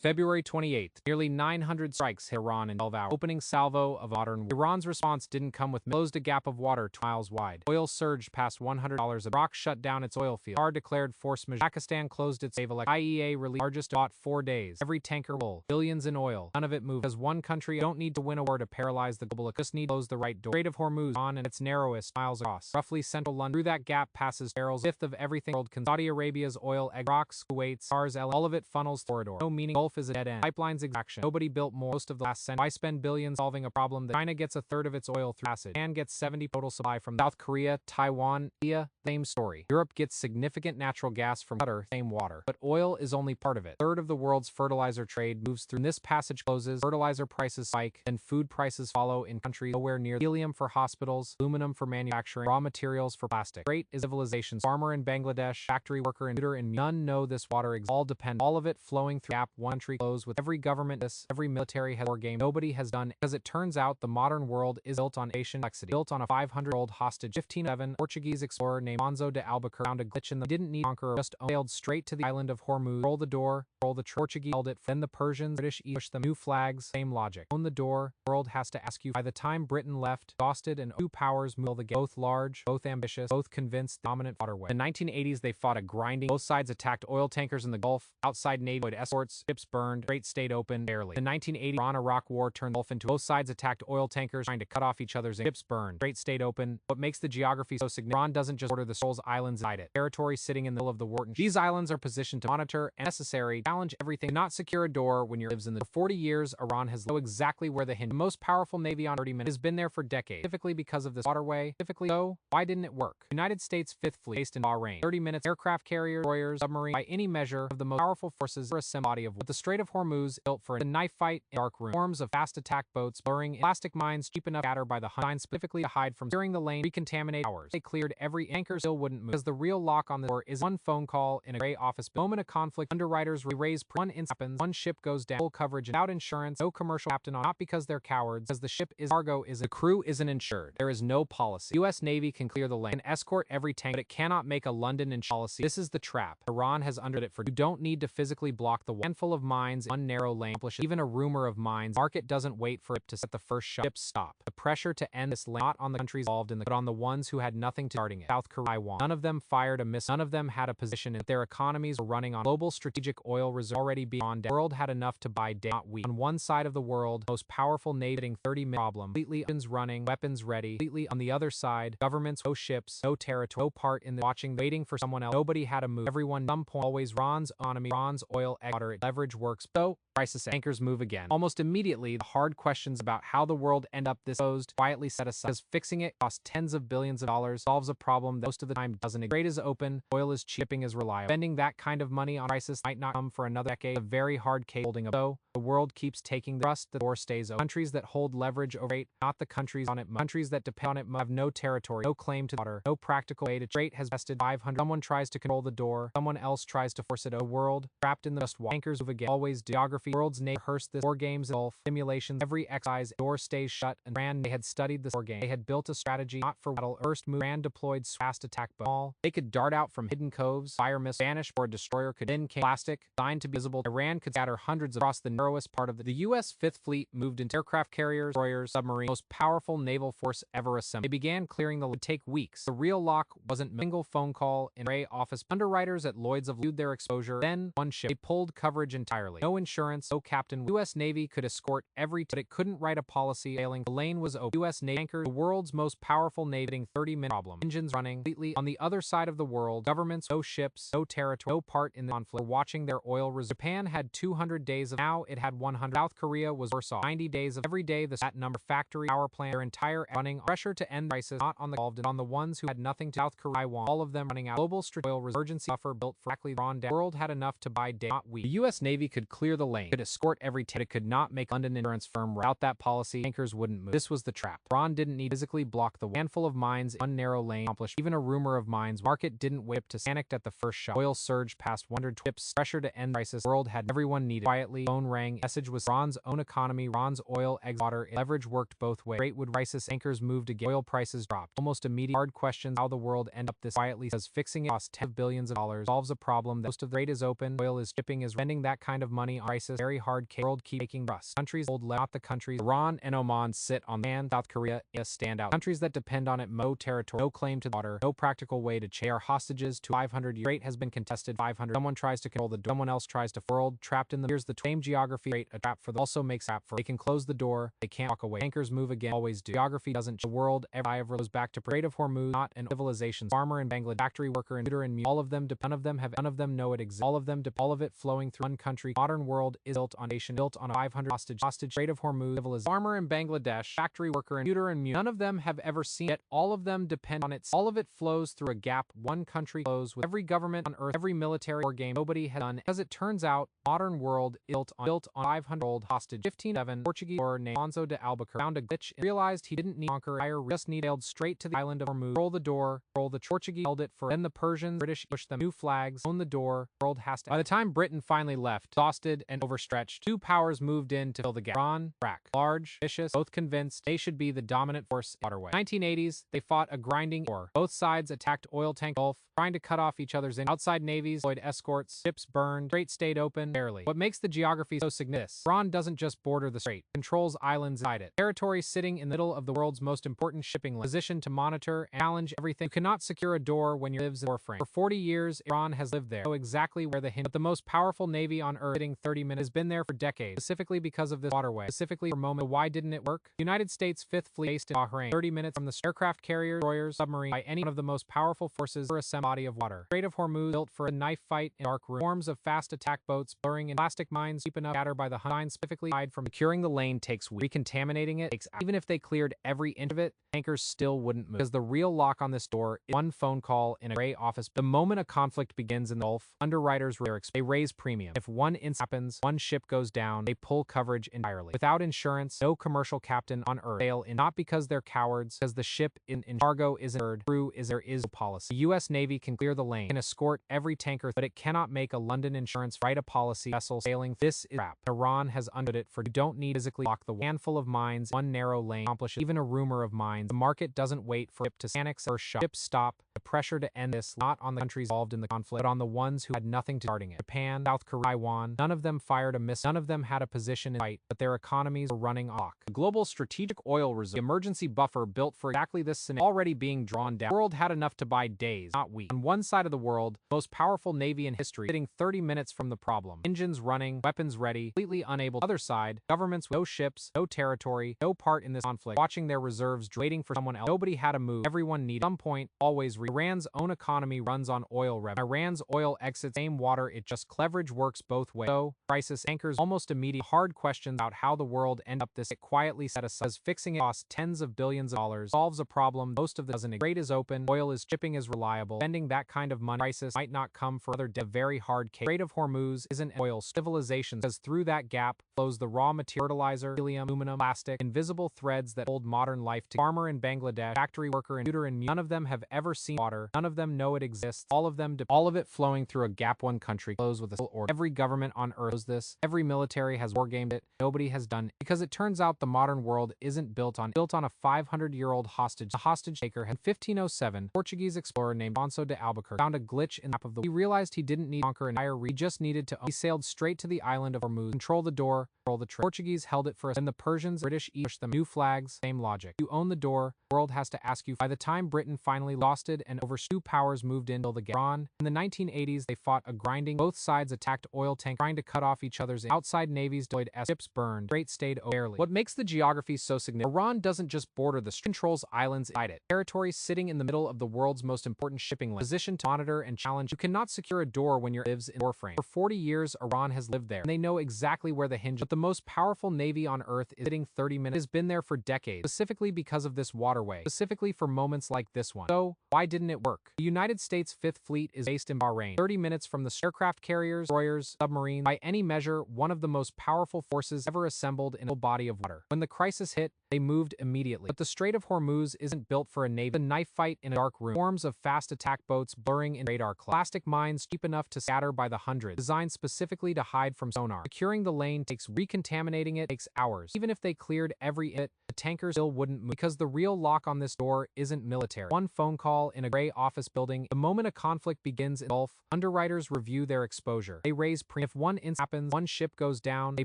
February 28th, nearly 900 strikes hit Iran in 12 hours, opening salvo of modern war. Iran's response didn't come with closed a gap of water 2 miles wide. Oil surged past $100. Iraq shut down its oil field. Qatar declared force majeure. Pakistan closed its IEA released largest bought 4 days. Every tanker full. Billions in oil. None of it moved. As one country don't need to win a war to paralyze the global. Just need to close the right door. Strait of Hormuz on and its narrowest miles across. Roughly central London. Through that gap passes barrels. Fifth of everything world can. Saudi Arabia's oil, Iraq's, Kuwait's, SARS, all of it funnels corridor. No meaning. Gulf is a dead end. Pipelines extraction. Nobody built more. Most of the last century. Why spend billions solving a problem that China gets a third of its oil through passage and gets 70 total supply from South Korea, Taiwan, India? Same story. Europe gets significant natural gas from Qatar, same water. But oil is only part of it. A third of the world's fertilizer trade moves through. This passage closes, fertilizer prices spike, and food prices follow in countries nowhere near. Helium for hospitals, aluminum for manufacturing, raw materials for plastic. Strait is civilization's farmer in Bangladesh, factory worker in Utter, and none know this water all depend. All of it flowing through gap. One country closed with every government. Every military has war game. Nobody has done it. Because it turns out the modern world is built on Asian complexity. Built on a 500-year-old hostage. 1507 Portuguese explorer named Alonso de Albuquerque found a glitch in the didn't need conqueror, just sailed straight to the island of Hormuz. Roll the door, roll the Portuguese held it. Then the Persians, British push them. New flags, same logic. Own the door, world has to ask you. By the time Britain left, exhausted and two powers move the game. Both large, both ambitious, both convinced dominant waterway. In the 1980s they fought a grinding. Both sides attacked oil tankers in the Gulf. Outside Navy escorts, ships burned, Strait stayed open barely. The 1980 Iran-Iraq war turned the Gulf into both sides attacked oil tankers trying to cut off each other's ships burned. Strait stayed open. What makes the geography so significant? Iran doesn't just order the Shoals Islands inside it. Territory sitting in the middle of the war. These islands are positioned to monitor and necessary challenge everything. Not secure a door when you're lives in the 40 years. Iran has know exactly where the most powerful navy on 30 minutes has been there for decades. Specifically because of this waterway. Specifically so, why didn't it work? United States 5th Fleet based in Bahrain. 30 minutes aircraft carriers, destroyers, submarine by any measure of the most powerful forces for a body of war. But the Strait of Hormuz built for a knife fight in dark room. Forms of fast attack boats blurring plastic mines cheap enough to scatter by the Hun specifically to hide from steering the lane recontaminate hours. They cleared every anchor still wouldn't move. Because the real lock on the door is one phone call in a gray office. Moment of conflict, underwriters raise one incident happens, one ship goes down, full coverage without insurance, no commercial captain on, not because they're cowards, because the ship is cargo isn't, the crew isn't insured. There is no policy. U.S. Navy can clear the lane and escort every tank, but it cannot make a London insurance policy. This is the trap. Iran has understood it for you don't need to physically block the handful of mines in one narrow lane. Even a rumor of mines. Market doesn't wait for it to set the first shot. Ships stop. The pressure to end this lane not on the countries involved in the but on the ones who had nothing to starting it. South Korea, Taiwan. None of them fired a missile. None of them had a position in their economies were running on global strategic oil reserve already beyond debt. The world had enough to buy day, not week. On one side of the world, most powerful navy hitting 30 minute problem. Completely weapons running, weapons ready. Completely on the other side, governments, no ships, no territory, no part in the watching, waiting for someone else. Nobody had to move. Everyone, some point, always Iran's economy, Iran's oil, water, leverage works. So, crisis anchors move again. Almost immediately, the hard questions about how the world end up this posed quietly set aside. Because fixing it costs tens of billions of dollars, solves a problem that most of the time doesn't. Trade is open, oil is cheap, shipping is reliable. Spending that kind of money on crisis might not come for another decade. A very hard case holding up. So, the world keeps taking the trust, the door stays open. Countries that hold leverage over it, not the countries on it. Countries that depend on it have no territory, no claim to the water, no practical way to trade has vested 500. Someone tries to control the door, someone else tries to force it. A world trapped in the just water. Anchors move again. Always geography. World's name rehearsed this. War games, Gulf, simulations, every exercise, door stays shut, and Rand, they had studied this war game. They had built a strategy, not for battle. First move, Rand deployed fast attack ball. They could dart out from hidden coves, fire missile, vanish, or a destroyer could then came plastic, designed to be visible. Iran could scatter hundreds across the narrowest part of the U.S. 5th Fleet moved into aircraft carriers, destroyers, submarines, most powerful naval force ever assembled. They began clearing the would take weeks. The real lock wasn't a single phone call in Ray office. Underwriters at Lloyd's have viewed their exposure. Then one ship. They pulled coverage entirely. No insurance, no captain. U.S. Navy could escort every, but it couldn't write a policy sailing. The lane was open. U.S. Navy anchored the world's most powerful navy hitting 30-minute problem. Engines running completely on the other side of the world. Governments, no ships, no territory, no part in the conflict. Were watching their oil reserve. Japan had 200 days of now it had 100. South Korea was worse off. 90 days of every day that number factory power plant their entire running pressure to end crisis not on the involved and on the ones who had nothing to South Korea, Taiwan, all of them running out. Global oil resurgency buffer built for exactly drawn down. The world had enough to buy day, not week. The U.S. Navy could clear the lane, could escort every tank. It could not make London insurance firm without that policy. Tankers wouldn't move. This was the trap. Iran didn't need to physically block the handful of mines in one narrow lane. Accomplished even a rumor of mines. Market didn't whip to panicked at the first shot. Oil surged past 100 trips. Pressure to end crisis. World had everyone needed. Quietly, phone rang. Message was Iran's own economy. Iran's oil, egg, water. Leverage worked both ways. Great would crisis. Anchors moved again. Oil prices dropped. Almost immediate. Hard questions how the world end up this quietly says fixing it costs tens of billions of dollars. Solves a problem that most of the trade is open. Oil is shipping is spending that kind of money on crisis. crisis, very hard case. World keep making rust. Countries old not the countries. Iran and Oman sit on land. South Korea is stand out. Countries that depend on it, no territory, no claim to the water, no practical way to change. They are hostages to 500 years. Strait has been contested 500. Someone tries to control the door. Someone else tries to world trapped in the. Here's the same geography. Strait, a trap for the also makes trap for. They can close the door. They can't walk away. Anchors move again. Always do. Geography doesn't. The world ever goes back to Strait of Hormuz. Not an civilization. Farmer in Bangladesh, factory worker in tutor and all of them. None of them have. None of them know it exists. All of them. All of it flowing through one country. Modern world is built on nation. Built on a 500 hostage. Strait of Hormuz. Civilization. Farmer in Bangladesh, factory worker in tutor and mute. None of them have ever seen it. All of them depend on it. All of it flows through a gap. One country flows with every government on earth. Every military war game nobody has done. As it turns out, modern world is built on 500-year-old hostage. 1507 Portuguese war named Alonso de Albuquerque found a glitch and realized he didn't need to conquer entire. Just sailed straight to the island of Hormuz. Roll the door. Roll the Portuguese held it for. Then the Persians, British pushed them. New flags. Own the door. World has to. By the time Britain finally left, exhausted and overstretched, two powers moved in to fill the gap. Iran, Iraq, large, vicious, both convinced they should be the dominant force. Waterway. 1980s, they fought a grinding war. Both sides attacked oil tank Gulf, trying to cut off each other's in. Outside navies deployed escorts, ships burned, strait stayed open, barely. What makes the geography so significant? Iran doesn't just border the strait, controls islands inside it. Territory sitting in the middle of the world's most important shipping lane, positioned to monitor and challenge everything. You cannot secure a door when you live in a warframe. For 40 years, Iran has lived there. Know exactly where the hint. But the most powerful navy on earth, sitting 30 minutes, has been there for decades, specifically because of this waterway. Specifically for a moment, why didn't it work? United States 5th Fleet based in Bahrain, 30 minutes from the aircraft carriers, destroyers, submarine, by any one of the most powerful forces for a body of water. Strait of Hormuz built for a knife fight in dark room. Swarms of fast attack boats blurring in plastic mines deep enough scattered by the Huns specifically died from securing the lane takes weeks. Recontaminating it takes hours. Even if they cleared every inch of it, tankers still wouldn't move. Because the real lock on this door is one phone call in a gray office. The moment a conflict begins in the Gulf, underwriters they raise premium. If one incident happens, one ship goes down, they pull coverage entirely. Without insurance, no commercial captain on earth sail in, not because they're cowards, because the ship in cargo isn't heard, crew is there is no policy. The U.S. Navy can clear the lane, can escort every tanker, but it cannot make a London insurance write a policy vessel sailing. This is crap. Iran has understood it. For you don't need physically lock the handful of mines, one narrow lane accomplishes even a rumor of mines. The market doesn't wait for ship to panics or shock. Ships stop. The pressure to end this not on the countries involved in the conflict, but on the ones who had nothing to starting it. Japan, South Korea, Taiwan, none of them fired a missile. None of them had a position in the fight, but their economies were running off. The global strategic oil reserve, the emergency buffer built for exactly this scenario, already being drawn down. The world had enough to buy days, not weeks. On one side of the world, the most powerful navy in history, sitting 30 minutes from the problem. Engines running, weapons ready, completely unable. Other side, governments with no ships, no territory, no part in this conflict, watching their reserves, waiting for someone else. Nobody had to move. Everyone needed. At some point, always. Iran's own economy runs on oil revenue. Iran's oil exits same water. It just leverage works both ways. So, crisis anchors almost immediate. Hard questions about how the world ended up this. It quietly set aside. As fixing it costs tens of billions of dollars. Solves a problem most of the doesn't. Trade is open. Oil is shipping is reliable. Spending that kind of money. Crisis might not come for other very hard case. Strait of Hormuz isn't oil civilization, because through that gap flows the raw material, fertilizer, helium, aluminum, plastic, invisible threads that hold modern life together. Farmer in Bangladesh, factory worker in tutor and none of them have ever seen water. None of them know it exists. All of it flowing through a gap. One country closed with a order. Every government on earth knows this. Every military has wargamed it. Nobody has done it. Because it turns out the modern world isn't built on a 500-year-old hostage. The hostage taker had 1507, Portuguese explorer named Alonso de Albuquerque found a glitch in the map of the world. He realized he didn't need to conquer an entire region. He just needed to. He sailed straight to the island of Hormuz, control the door, control the trade. Portuguese held it for us. Then the Persians, British pushed them. New flags, same logic. You own the door. The world has to ask you. By the time Britain finally exhausted and over two powers moved in till the gap. Iran. In the 1980s, they fought a grinding. Both sides attacked oil tanks, trying to cut off each other's. Outside navies deployed ships burned. Strait stayed barely. What makes the geography so significant? Iran doesn't just border the strait, controls islands inside it. Territory sitting in the middle of the world's most important shipping lane. Positioned to monitor and challenge. You cannot secure a door when your lives in a warframe. For 40 years, Iran has lived there, and they know exactly where the hinge. But the most powerful navy on earth is sitting 30 minutes. It has been there for decades, specifically because of this waterway, specifically for moments like this one. So, why didn't it work? The United States 5th Fleet is based in Bahrain, 30 minutes from the aircraft carriers, destroyers, submarines. By any measure, one of the most powerful forces ever assembled in a body of water. When the crisis hit, they moved immediately. But the Strait of Hormuz isn't built for a navy. It's a knife fight in a dark room. Swarms of fast attack boats blurring in radar clouds. Plastic mines cheap enough to scatter by the hundreds, designed specifically to hide from sonar. Securing the lane takes recontaminating it takes hours. Even if they cleared every the tankers still wouldn't move because the real lock on this door isn't military. One phone call in a gray office building. The moment a conflict begins in the Gulf, underwriters review their exposure. They raise premium. If one incident happens, happens, one ship goes down, they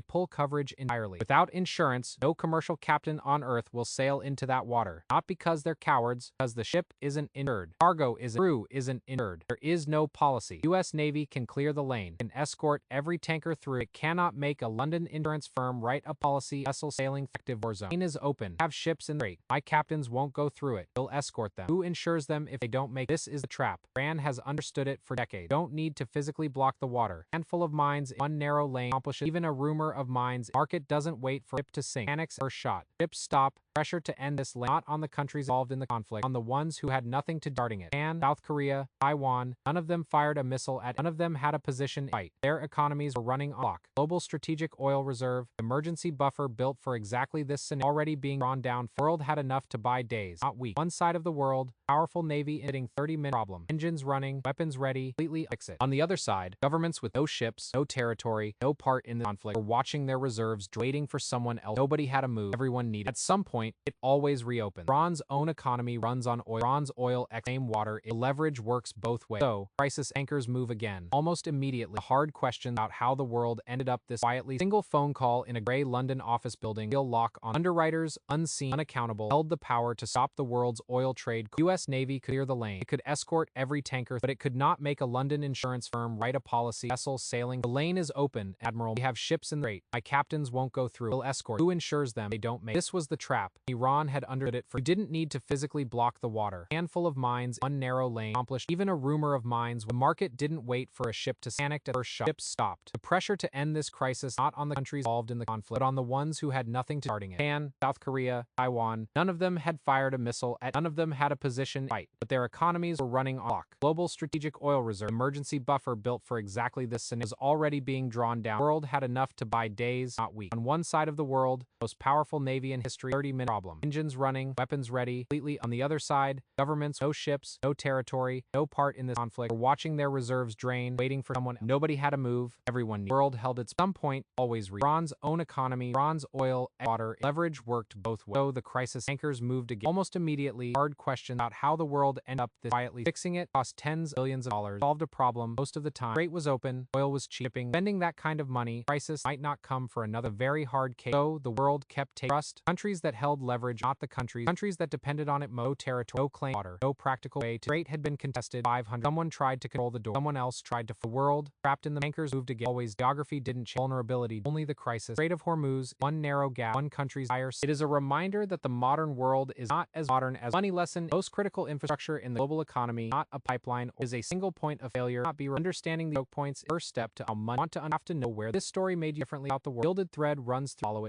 pull coverage entirely. Without insurance, no commercial captain on Earth will sail into that water. Not because they're cowards, because the ship isn't insured. Cargo isn't, crew isn't insured. There is no policy. U.S. Navy can clear the lane, can escort every tanker through. It cannot make a London insurance firm write a policy vessel sailing active war zone. Lane is open. Have ships in the strait. My captains won't go through it. They'll escort them. Who insures them if they don't make this is the trap. Iran has understood it for decades. Don't need to physically block the water. Handful of mines in one narrow lane accomplishes even a rumor of mines. Market doesn't wait for ship to sink. Panics or shot. Ships stop. Pressure to end this lane, not on the countries involved in the conflict, on the ones who had nothing to darting it. Japan, South Korea, Taiwan, none of them fired a missile at, none of them had a position to fight. Their economies were running on lock. Global strategic oil reserve, emergency buffer built for exactly this scenario already being drawn down. The world had enough to buy days, not weeks. One side of the world, powerful navy hitting 30-minute problem. Engines running, weapons ready, completely fix it. On the other side, governments with no ships, no territory, no part in the conflict were watching their reserves, waiting for someone else. Nobody had a move. Everyone needed. At some point, it always reopens. Iran's own economy runs on oil. Iran's oil same water. Leverage works both ways. So, crisis anchors move again. Almost immediately, a hard question about how the world ended up this quietly. Single phone call in a gray London office building. Real lock on. Underwriters, unseen, unaccountable, held the power to stop the world's oil trade. U.S. Navy could clear the lane. It could escort every tanker, but it could not make a London insurance firm write a policy. Vessels sailing. The lane is open, Admiral. We have ships in the strait. My captains won't go through. We'll escort. Who insures them? They don't make. This was the trap. Iran had understood it for you didn't need to physically block the water. A handful of mines, one narrow lane, accomplished even a rumor of mines. The market didn't wait for a ship to panic at first shot. Ships stopped. The pressure to end this crisis not on the countries involved in the conflict, but on the ones who had nothing to starting it. Japan, South Korea, Taiwan, none of them had fired a missile at, none of them had a position to fight, but their economies were running on lock. Global strategic oil reserve, emergency buffer built for exactly this scenario was already being drawn down. The world had enough to buy days, not weeks. On one side of the world, most powerful navy in history, 30-minute problem. Engines running, weapons ready, completely. On the other side, governments, no ships, no territory, no part in this conflict, were watching their reserves drain, waiting for someone. Nobody had a move. Everyone knew. The world held its some point, always Iran's own economy, Iran's oil, water, leverage worked both ways. So the crisis anchors moved again. Almost immediately, hard question about how the world ended up this quietly. Fixing it cost tens of billions of dollars, solved a problem most of the time. Strait was open, oil was cheap. Spending that kind of money, crisis might not come for another very hard case. So the world kept taking trust. Countries that held leverage, not the countries that depended on it, no territory, no claim, water, no practical way to. Strait had been contested. 500. Someone tried to control the door. Someone else tried to. The world trapped in the anchors moved again. Always geography didn't change. Vulnerability, only the crisis. Strait of Hormuz, one narrow gap, one country's higher. It is a reminder that the modern world is not as modern as money lesson. Most critical infrastructure in the global economy, not a pipeline, is a single point of failure. Not be understanding the choke points. First step to how much want to have to know where this story made you differently about the world. Gilded thread runs through. Follow it.